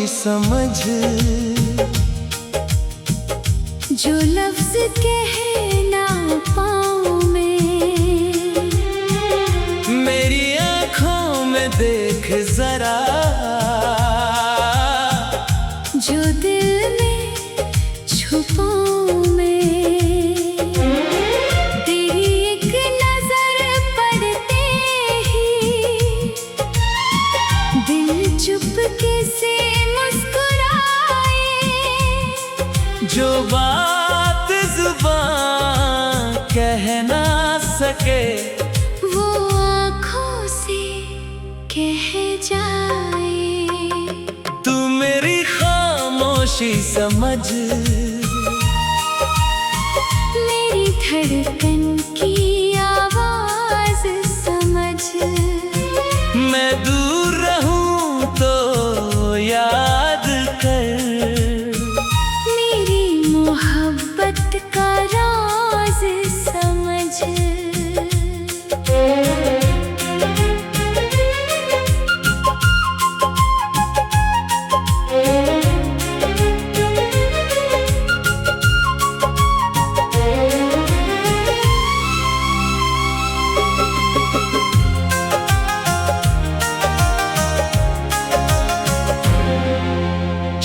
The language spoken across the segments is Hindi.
समझ, जो लफ्ज कह ना पाऊं मैं। मेरी आँखों में देख जरा, जो दिल में छुपाऊं मैं। तेरी एक नजर पड़ते ही दिल चुपके से मुस्कुराए। जो बात जुबान कह ना सके वो आँखों से कह जाए। तू मेरी खामोशी समझ, मेरी धड़कन की आवाज समझ। मैं दूर रहूं तो याद कर, मेरी मोहब्बत का राज समझ।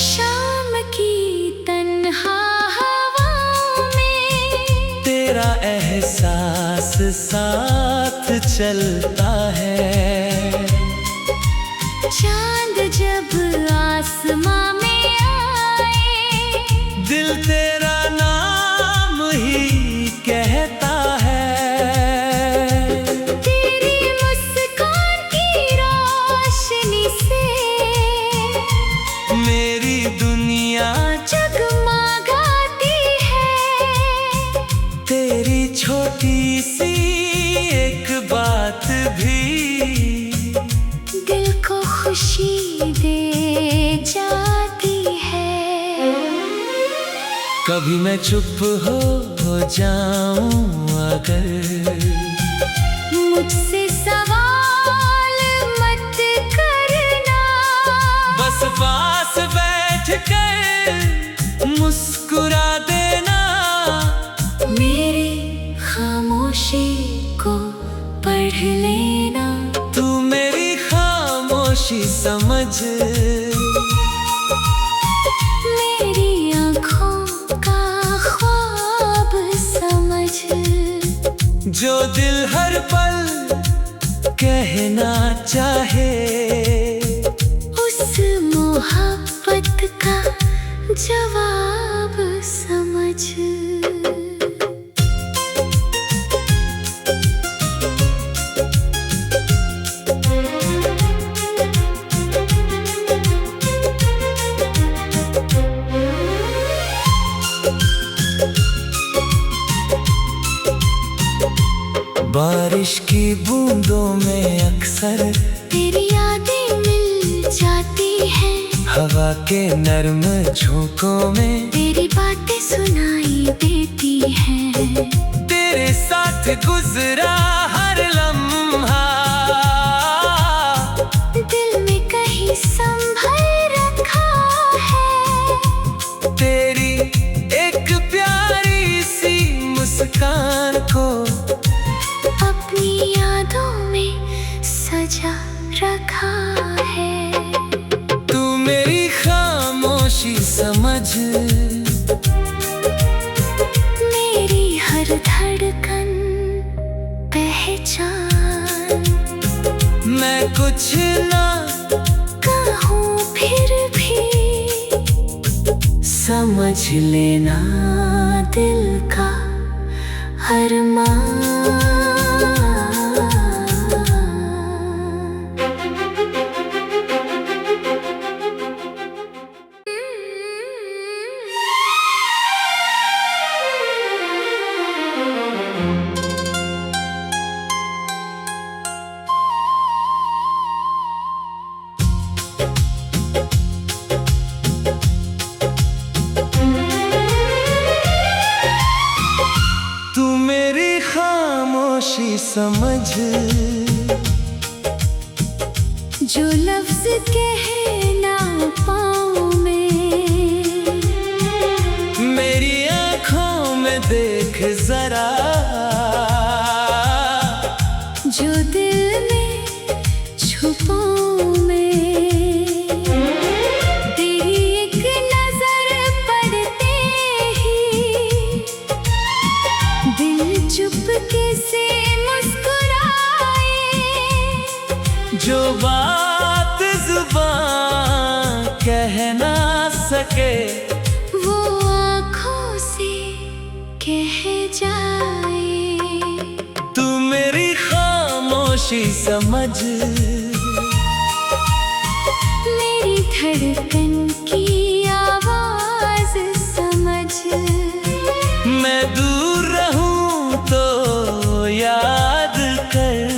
शाम की तन्हा हवाओं में तेरा एहसास साथ चलता है। चांद जब आसमां में आए दिल तेरा नाम ही कहता है। तेरी मुस्कान की रोशनी से मेरी दुनिया जगमगाती है। तेरी छोटी सी एक बात भी दिल को खुशी दे जाती है। कभी मैं चुप हो जाऊं अगर, मुझसे सवाल मत करना। बस पास बैठ कर मुस्कुरा देना। मेरी खामोशी को पढ़ लेना। तू मेरी खामोशी समझ, मेरी आँखों का ख्वाब समझ। जो दिल हर पल कहना चाहे उस मोहब्बत का जवाब समझ। बारिश की बूंदों में अक्सर तेरी यादें मिल जाती हैं। हवा के नर्म झोंकों में तेरी बातें सुनाई देती हैं। तेरे साथ गुजरा हर लम्हा दिल में कहीं संभल रखा है। तेरी एक प्यारी सी मुस्कान को अपनी यादों में सजा रखा है। तू मेरी खामोशी समझ, मेरी हर धड़कन पहचान। मैं कुछ ना कहूँ फिर भी समझ लेना दिल का अरमान। खामोशी समझ, जो लफ्ज कह ना पाऊं जो दिल में छुपाऊं मैं, तेरी एक नजर पड़ते ही दिल चुपके से मुस्कुराए। जो बात जुबान कह ना सके वो आँखों से कह जाए। तू मेरी खामोशी समझ, मेरी धड़कन की आवाज समझ। मैं दूर रहूं तो याद कर,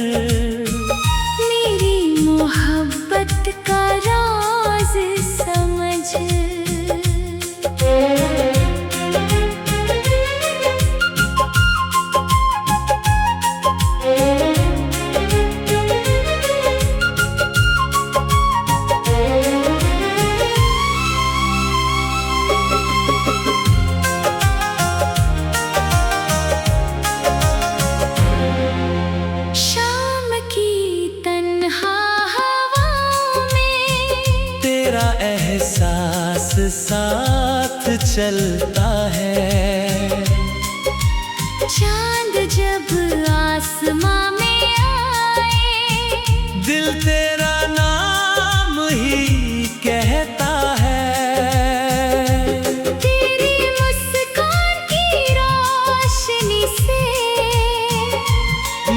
मेरी मोहब्बत का राज समझ। शाम की तन्हा हवाओं में तेरा एहसास साथ चलता है। चांद जब आसमां में आए, दिल तेरा नाम ही कहता है। तेरी मुस्कान की रोशनी से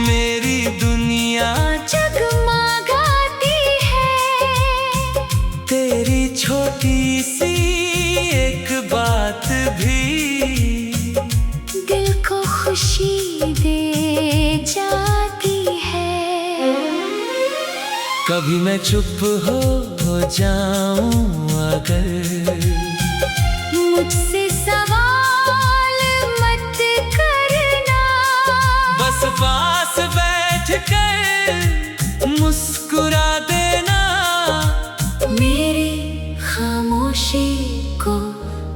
मेरी दुनिया जगमगाती है। तेरी छोटी सी एक बात भी दिल को खुशी दे जाती है। कभी मैं चुप हो जाऊं अगर, मुझसे सवाल मत करना। बस पास बैठ कर मुस्कुरा देना। मेरे खामोशी को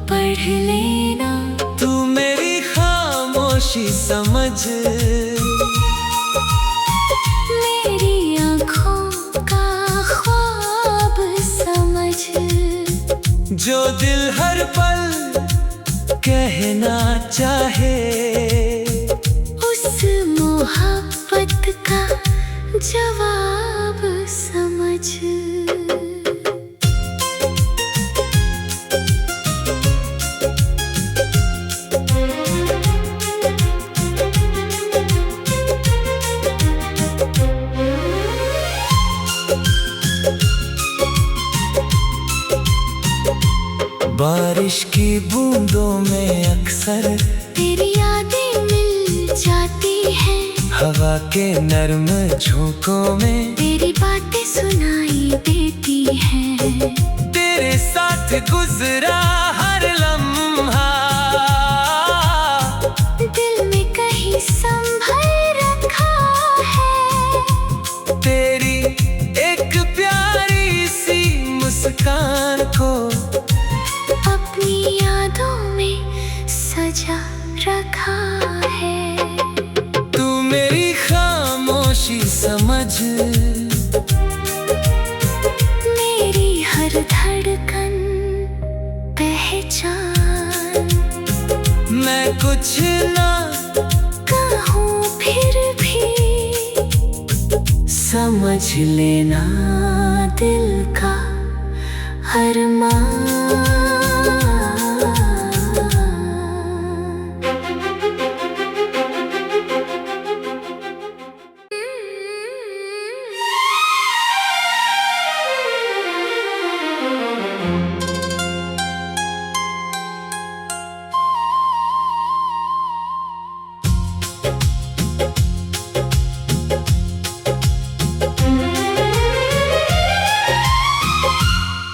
पढ़ लेना। तू मेरी खामोशी समझ, मेरी आँखों का ख्वाब समझ। जो दिल हर पल कहना चाहे उस मोहब्बत का जवाब समझ। बारिश की बूंदों में अक्सर तेरी यादें मिल जाती हैं। हवा के नर्म झोंकों में तेरी बातें सुनाई देती हैं। तेरे साथ गुजरा हर लम्हा दिल में कहीं संभल रखा है। तेरी एक प्यारी सी मुस्कान को अपनी यादों में सजा रखा है। तू मेरी खामोशी समझ, मेरी हर धड़कन पहचान। मैं कुछ ना कहूँ फिर भी समझ लेना दिल का अरमान।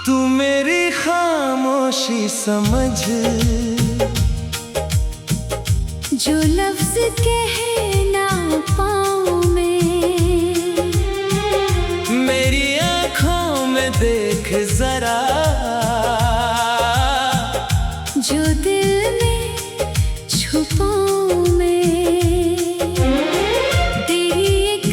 तू मेरी खामोशी समझ, जो लफ्ज कह ना पाऊं मैं, मेरी आँखों में देख जरा। जो दिल में छुपाऊं मैं, तेरी एक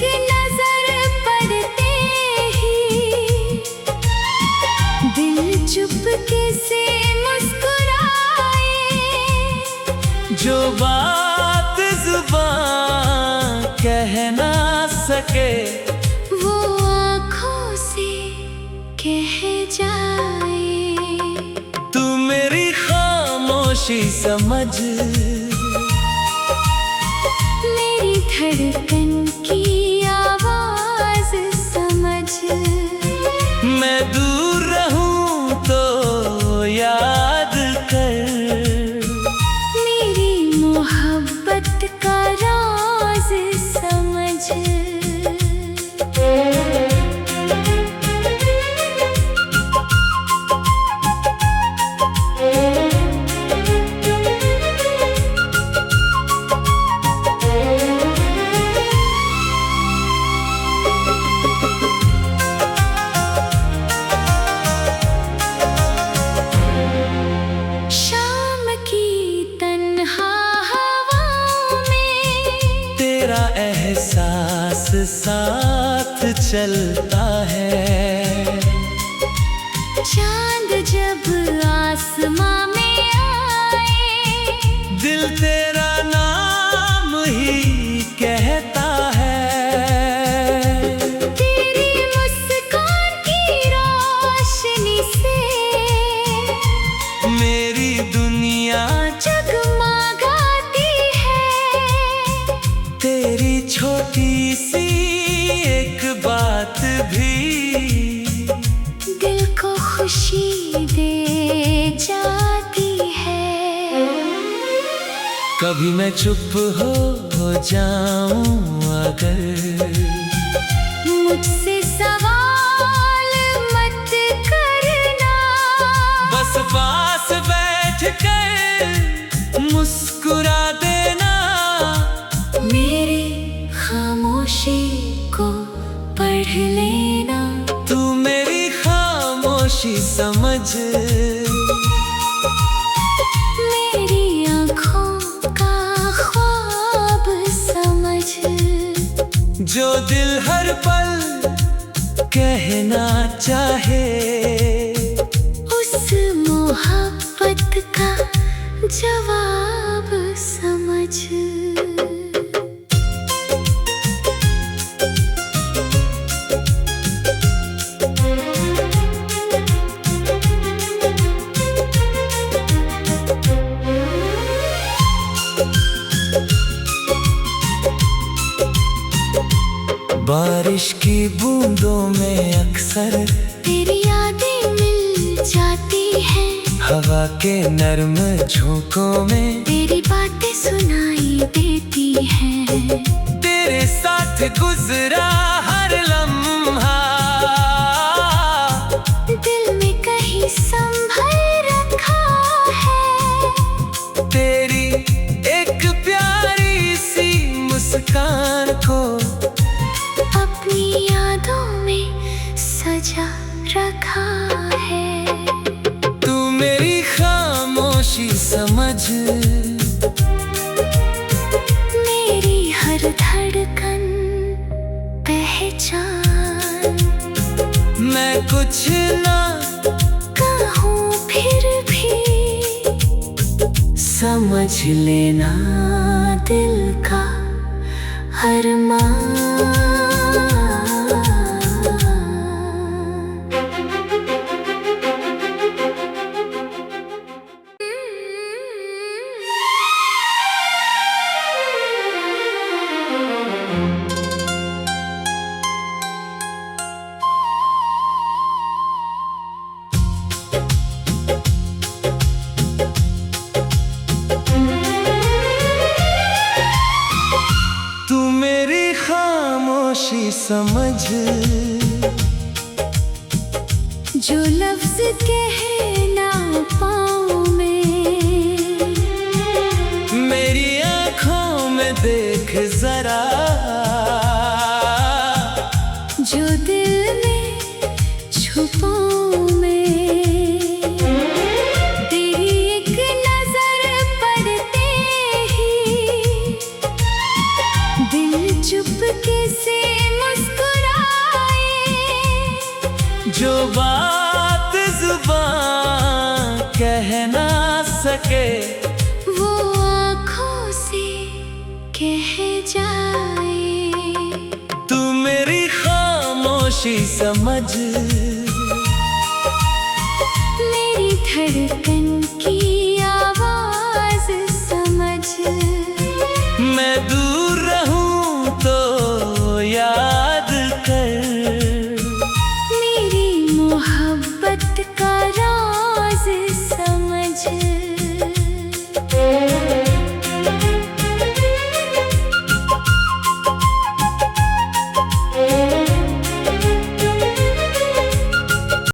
कह ना सके, वो आँखों से कह जाए। तू मेरी खामोशी समझ, मेरी धड़कन की आवाज समझ। मैं दूर रहूं तो याद कर, मेरी मोहब्बत का राज समझ। शाम की तन्हा हवाओं में तेरा एहसास साथ चलता है। चांद जब आसमां में आए, दिल तेरा नाम ही कहता है। तेरी मुस्कान की रोशनी से मेरी दुनिया जगमगाती है। तेरी छोटी सी एक बात भी दिल को खुशी दे जाती है। कभी मैं चुप हो जाऊं अगर, मुझसे सवाल मत करना। बस पास बैठ कर मुस्कुरा देना। मेरी खामोशी को पढ़ लेना। तू मेरी खामोशी समझ, मेरी आँखों का ख्वाब समझ। जो दिल हर पल कहना चाहे, उस मोहब्बत का जवाब समझ। बारिश की बूंदों में अक्सर तेरी यादें मिल जाती हैं। हवा के नर्म झोंकों में तेरी बातें सुनाई देती हैं। तेरे साथ गुजरा हर लम्हा दिल में कहीं संभल रखा है। तेरी एक प्यारी सी मुस्कान को अपनी यादों में सजा रखा है। तू मेरी खामोशी समझ, मेरी हर धड़कन पहचान। मैं कुछ ना कहूँ फिर भी समझ लेना दिल का अरमान। तू मेरी खामोशी समझ, जो लफ्ज कह ना पाऊं मैं, मेरी आँखों में देख जरा। जो दिल में छुपाऊं मैं। तेरी एक नजर पड़ते ही दिल चुपके से मुस्कुराए। जो बात जुबान कह ना सके, वो आँखों से कह जाए। खुशी समझ। मेरी धड़कन